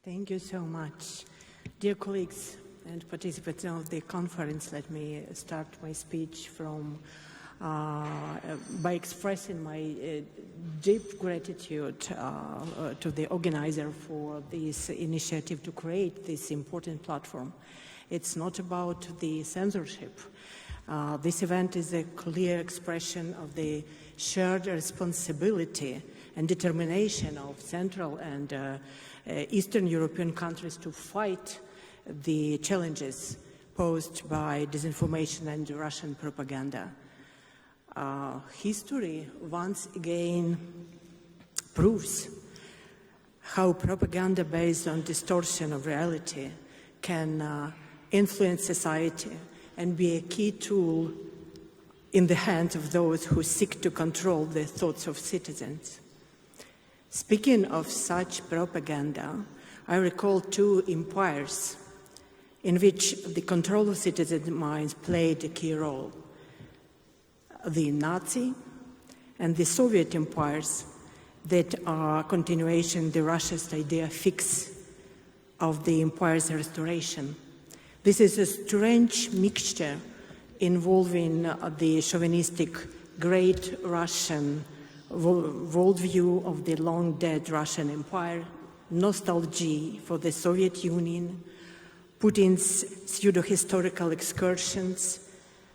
Thank you so much. Dear colleagues and participants of the conference, let me start my speech by expressing my deep gratitude to the organizer for this initiative to create this important platform. It's not about the censorship. This event is a clear expression of the shared responsibility and determination of Central and Eastern European countries to fight the challenges posed by disinformation and Russian propaganda. History once again proves how propaganda based on distortion of reality can influence society and be a key tool in the hands of those who seek to control the thoughts of citizens. Speaking of such propaganda, I recall two empires in which the control of citizens' minds played a key role: the Nazi and the Soviet empires that are continuation of the Russia's idea fix of the empire's restoration. This is a strange mixture involving the chauvinistic Great Russian worldview of the long-dead Russian Empire, nostalgia for the Soviet Union, Putin's pseudo-historical excursions,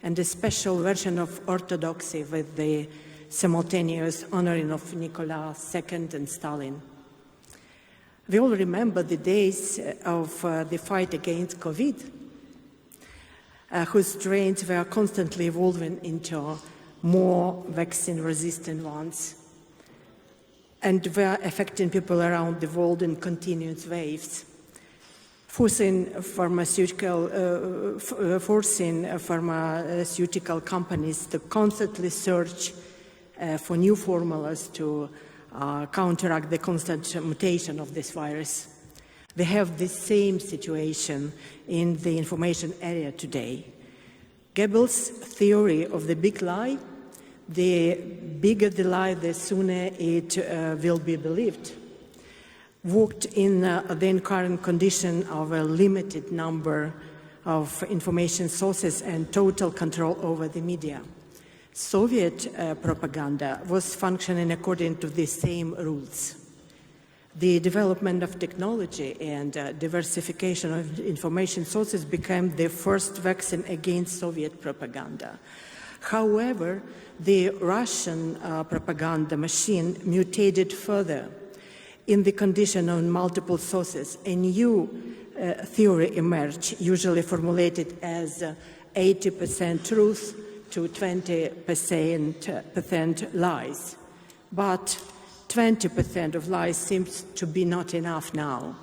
and a special version of orthodoxy with the simultaneous honoring of Nicholas II and Stalin. We all remember the days of the fight against COVID, whose strains were constantly evolving into more vaccine-resistant ones, and were affecting people around the world in continuous waves, forcing pharmaceutical companies to constantly search for new formulas to counteract the constant mutation of this virus. We have the same situation in the information area today. Goebbels' theory of the big lie: the bigger the lie, the sooner it will be believed, worked in the current condition of a limited number of information sources and total control over the media. Soviet propaganda was functioning according to the same rules. The development of technology and diversification of information sources became the first vaccine against Soviet propaganda. However, the Russian propaganda machine mutated further. In the condition of multiple sources, a new theory emerged, usually formulated as 80% truth to 20% lies. But 20% of lies seems to be not enough now.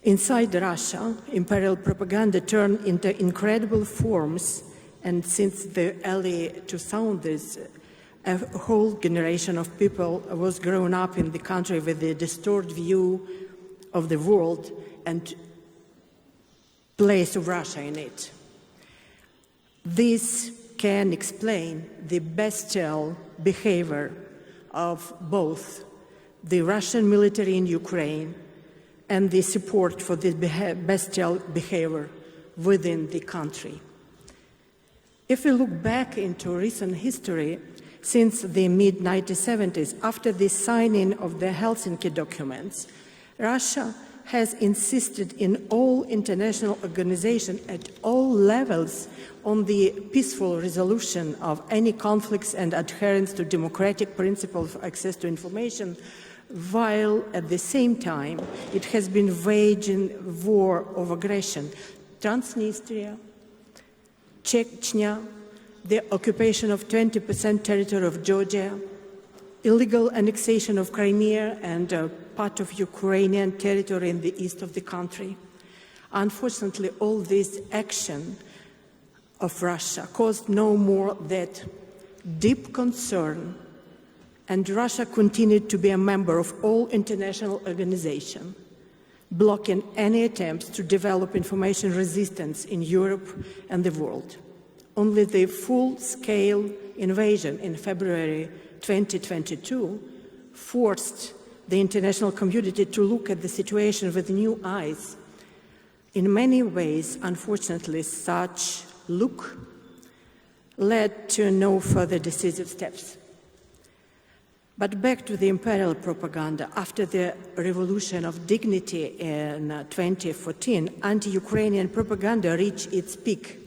Inside Russia, imperial propaganda turned into incredible forms, and since the early 2000s, a whole generation of people was grown up in the country with a distorted view of the world and place of Russia in it. This can explain the bestial behavior of both the Russian military in Ukraine and the support for this bestial behavior within the country. If we look back into recent history, since the mid-1970s, after the signing of the Helsinki documents, Russia has insisted in all international organizations at all levels on the peaceful resolution of any conflicts and adherence to democratic principles of access to information, while at the same time it has been waging war of aggression. Transnistria, Chechnya, the occupation of 20% territory of Georgia, illegal annexation of Crimea and part of Ukrainian territory in the east of the country. Unfortunately, all this action of Russia caused no more than deep concern, and Russia continued to be a member of all international organizations, blocking any attempts to develop information resistance in Europe and the world. Only the full-scale invasion in February 2022 forced the international community to look at the situation with new eyes. In many ways, unfortunately, such look led to no further decisive steps. But back to the imperial propaganda. After the Revolution of Dignity in 2014, anti-Ukrainian propaganda reached its peak.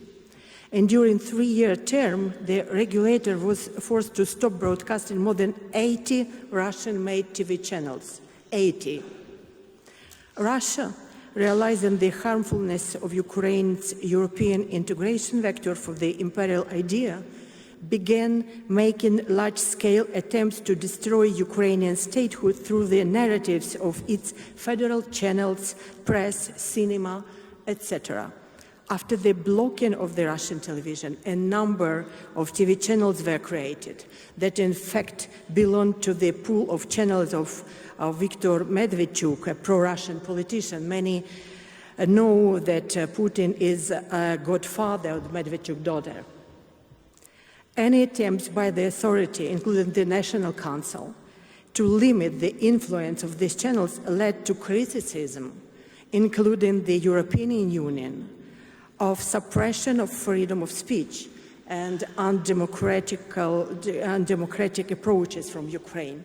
And during a 3-year term, the regulator was forced to stop broadcasting more than 80 Russian-made TV channels. 80. Russia, realizing the harmfulness of Ukraine's European integration vector for the imperial idea, began making large-scale attempts to destroy Ukrainian statehood through the narratives of its federal channels, press, cinema, etc. After the blocking of the Russian television, a number of TV channels were created that in fact belonged to the pool of channels of Viktor Medvedchuk, a pro-Russian politician. Many know that Putin is a godfather of the Medvedchuk daughter. Any attempts by the authority, including the National Council, to limit the influence of these channels led to criticism, including the European Union, of suppression of freedom of speech and undemocratic approaches from Ukraine.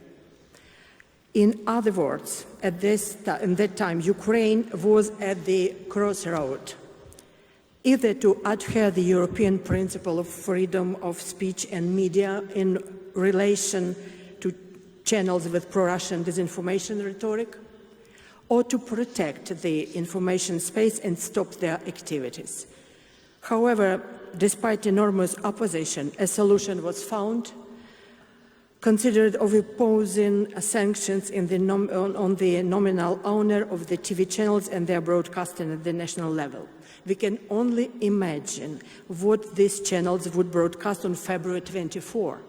In other words, at that time, Ukraine was at the crossroad, either to adhere the European principle of freedom of speech and media in relation to channels with pro-Russian disinformation rhetoric, or to protect the information space and stop their activities. However, despite enormous opposition, a solution was found, considered of imposing sanctions on the nominal owner of the TV channels and their broadcasting at the national level. We can only imagine what these channels would broadcast on February 24,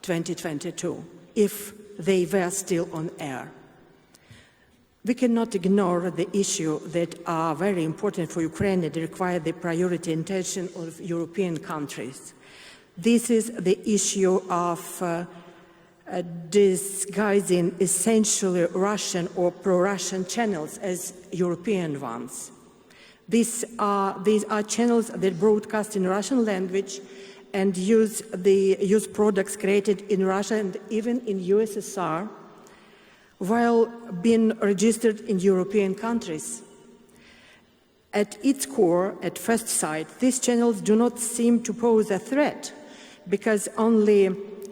2022, if they were still on air. We cannot ignore the issues that are very important for Ukraine and require the priority attention of European countries. This is the issue of disguising essentially Russian or pro-Russian channels as European ones. These are channels that broadcast in Russian language and use products created in Russia and even in USSR, while being registered in European countries. At its core, at first sight, these channels do not seem to pose a threat, because only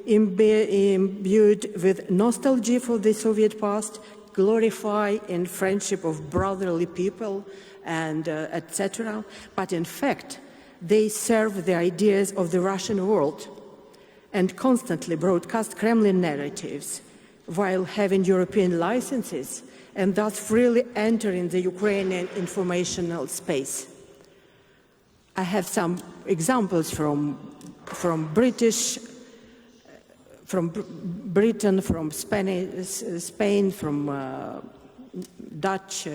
imbued with nostalgia for the Soviet past, glorify in friendship of brotherly people, and etc. But in fact, they serve the ideas of the Russian world and constantly broadcast Kremlin narratives while having European licenses and thus freely entering the Ukrainian informational space. I have some examples from Britain, from Spain, from Dutch,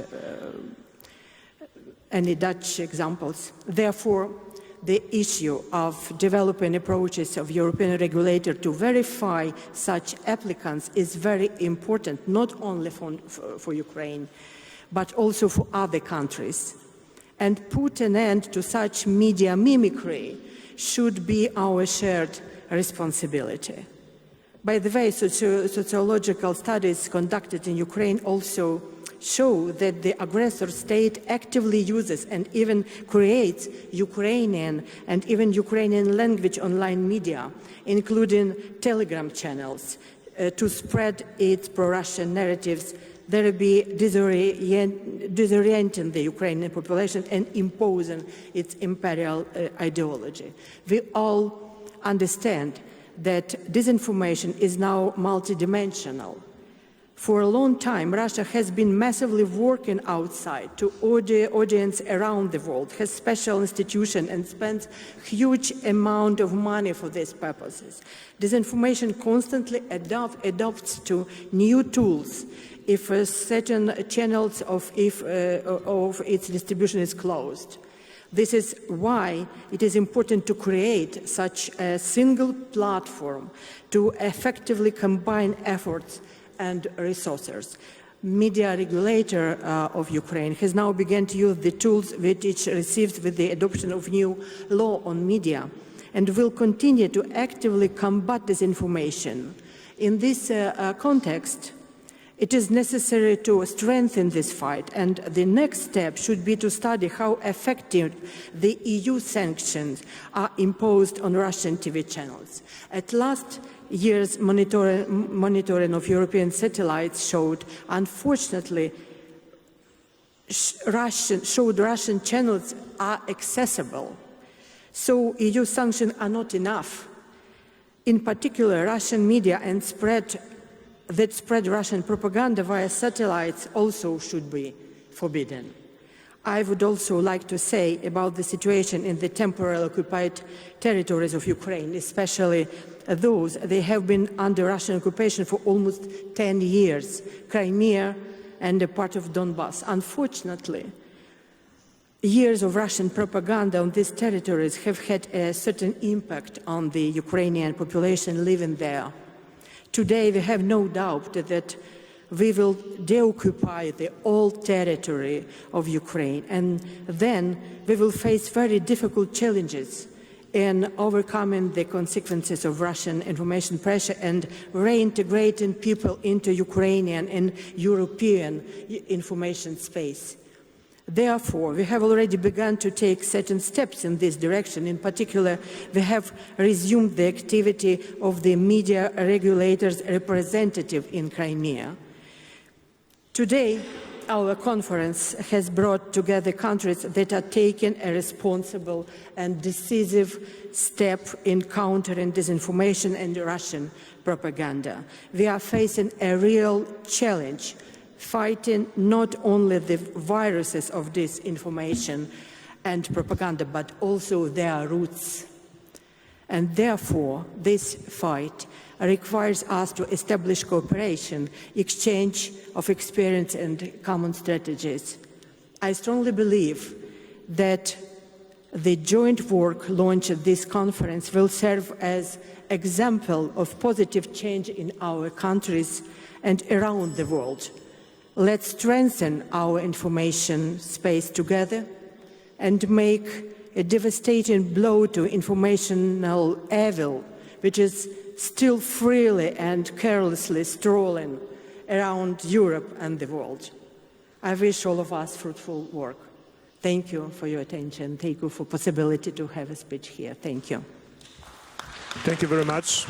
any Dutch examples. Therefore, the issue of developing approaches of European regulator to verify such applicants is very important, not only for Ukraine, but also for other countries. And put an end to such media mimicry should be our shared responsibility. By the way, sociological studies conducted in Ukraine also show that the aggressor state actively uses and even creates Ukrainian and even Ukrainian language online media, including Telegram channels, to spread its pro-Russian narratives, thereby disorienting the Ukrainian population and imposing its imperial ideology. We all understand that disinformation is now multidimensional. For a long time, Russia has been massively working outside to audience around the world, has special institutions and spends huge amount of money for these purposes. Disinformation constantly adopts to new tools if certain channels of its distribution is closed. This is why it is important to create such a single platform to effectively combine efforts and resources. Media regulator of Ukraine has now begun to use the tools which it receives with the adoption of new law on media, and will continue to actively combat disinformation. In this context, it is necessary to strengthen this fight, and the next step should be to study how effective the EU sanctions are imposed on Russian TV channels. At last year's monitoring of European satellites showed, unfortunately, Russian channels are accessible. So EU sanctions are not enough. In particular, Russian media and that spread Russian propaganda via satellites also should be forbidden. I would also like to say about the situation in the temporarily occupied territories of Ukraine, especially those they have been under Russian occupation for almost 10 years, Crimea and a part of Donbass. Unfortunately, years of Russian propaganda on these territories have had a certain impact on the Ukrainian population living there. Today, we have no doubt that we will deoccupy the old territory of Ukraine, and then we will face very difficult challenges in overcoming the consequences of Russian information pressure and reintegrating people into Ukrainian and European information space. Therefore, we have already begun to take certain steps in this direction. In particular, we have resumed the activity of the media regulator's representative in Crimea. Today, our conference has brought together countries that are taking a responsible and decisive step in countering disinformation and Russian propaganda. We are facing a real challenge, fighting not only the viruses of disinformation and propaganda, but also their roots. And therefore, this fight requires us to establish cooperation, exchange of experience and common strategies. I strongly believe that the joint work launched at this conference will serve as an example of positive change in our countries and around the world. Let's strengthen our information space together and make a devastating blow to informational evil, which is still freely and carelessly strolling around Europe and the world. I wish all of us fruitful work. Thank you for your attention. Thank you for the possibility to have a speech here. Thank you. Thank you very much.